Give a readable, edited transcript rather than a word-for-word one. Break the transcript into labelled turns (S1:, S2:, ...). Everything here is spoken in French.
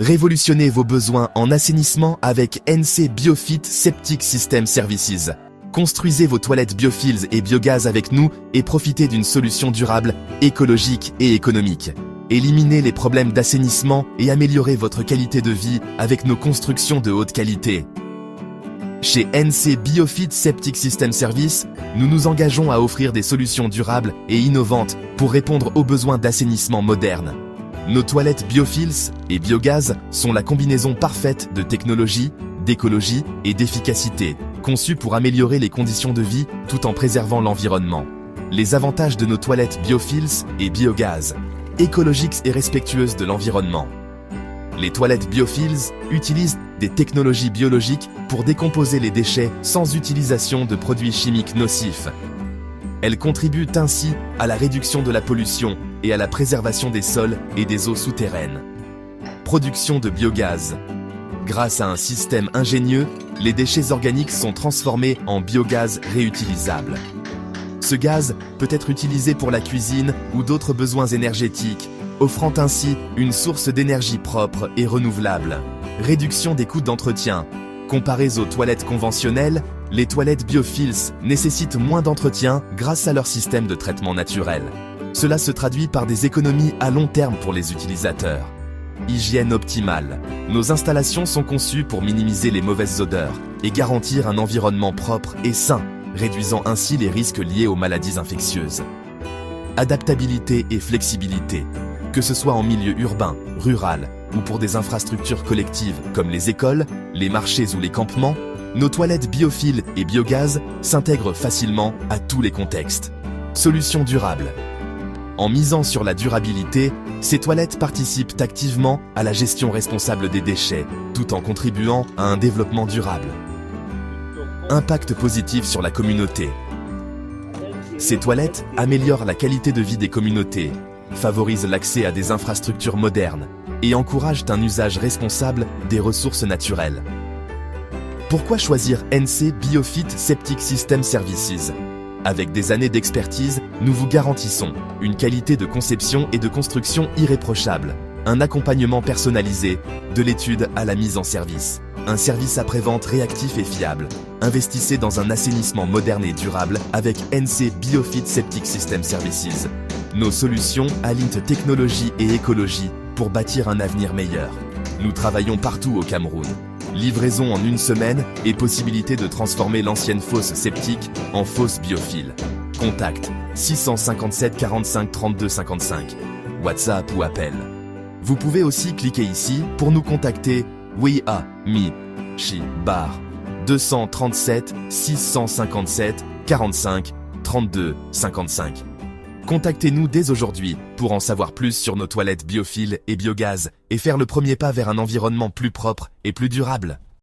S1: Révolutionnez vos besoins en assainissement avec NC Biofit Septic System Services. Construisez vos toilettes biofils et biogaz avec nous et profitez d'une solution durable, écologique et économique. Éliminez les problèmes d'assainissement et améliorez votre qualité de vie avec nos constructions de haute qualité. Chez NC Biofit Septic System Service, nous nous engageons à offrir des solutions durables et innovantes pour répondre aux besoins d'assainissement modernes. Nos toilettes biofils et biogaz sont la combinaison parfaite de technologie, d'écologie et d'efficacité, conçues pour améliorer les conditions de vie tout en préservant l'environnement. Les avantages de nos toilettes biofils et biogaz, écologiques et respectueuses de l'environnement. Les toilettes biofils utilisent des technologies biologiques pour décomposer les déchets sans utilisation de produits chimiques nocifs. Elles contribuent ainsi à la réduction de la pollution et à la préservation des sols et des eaux souterraines. Production de biogaz. Grâce à un système ingénieux, les déchets organiques sont transformés en biogaz réutilisable. Ce gaz peut être utilisé pour la cuisine ou d'autres besoins énergétiques, offrant ainsi une source d'énergie propre et renouvelable. Réduction des coûts d'entretien. Comparées aux toilettes conventionnelles, les toilettes biofils nécessitent moins d'entretien grâce à leur système de traitement naturel. Cela se traduit par des économies à long terme pour les utilisateurs. Hygiène optimale. Nos installations sont conçues pour minimiser les mauvaises odeurs et garantir un environnement propre et sain, réduisant ainsi les risques liés aux maladies infectieuses. Adaptabilité et flexibilité. Que ce soit en milieu urbain, rural ou pour des infrastructures collectives comme les écoles, les marchés ou les campements, nos toilettes biophiles et biogaz s'intègrent facilement à tous les contextes. Solutions durables. En misant sur la durabilité, ces toilettes participent activement à la gestion responsable des déchets, tout en contribuant à un développement durable. Impact positif sur la communauté. Ces toilettes améliorent la qualité de vie des communautés, favorisent l'accès à des infrastructures modernes et encouragent un usage responsable des ressources naturelles. Pourquoi choisir NC Biofit Septic System Services ? Avec des années d'expertise, nous vous garantissons une qualité de conception et de construction irréprochable, un accompagnement personnalisé, de l'étude à la mise en service, un service après-vente réactif et fiable. Investissez dans un assainissement moderne et durable avec NC Biofit Septic System Services. Nos solutions allient technologie et écologie pour bâtir un avenir meilleur. Nous travaillons partout au Cameroun. Livraison en 1 semaine et possibilité de transformer l'ancienne fosse septique en fosse biophile. Contact 657 45 32 55. WhatsApp ou appel. Vous pouvez aussi cliquer ici pour nous contacter. We are me, she, bar 237 657 45 32 55. Contactez-nous dès aujourd'hui pour en savoir plus sur nos toilettes biophiles et biogaz et faire le premier pas vers un environnement plus propre et plus durable.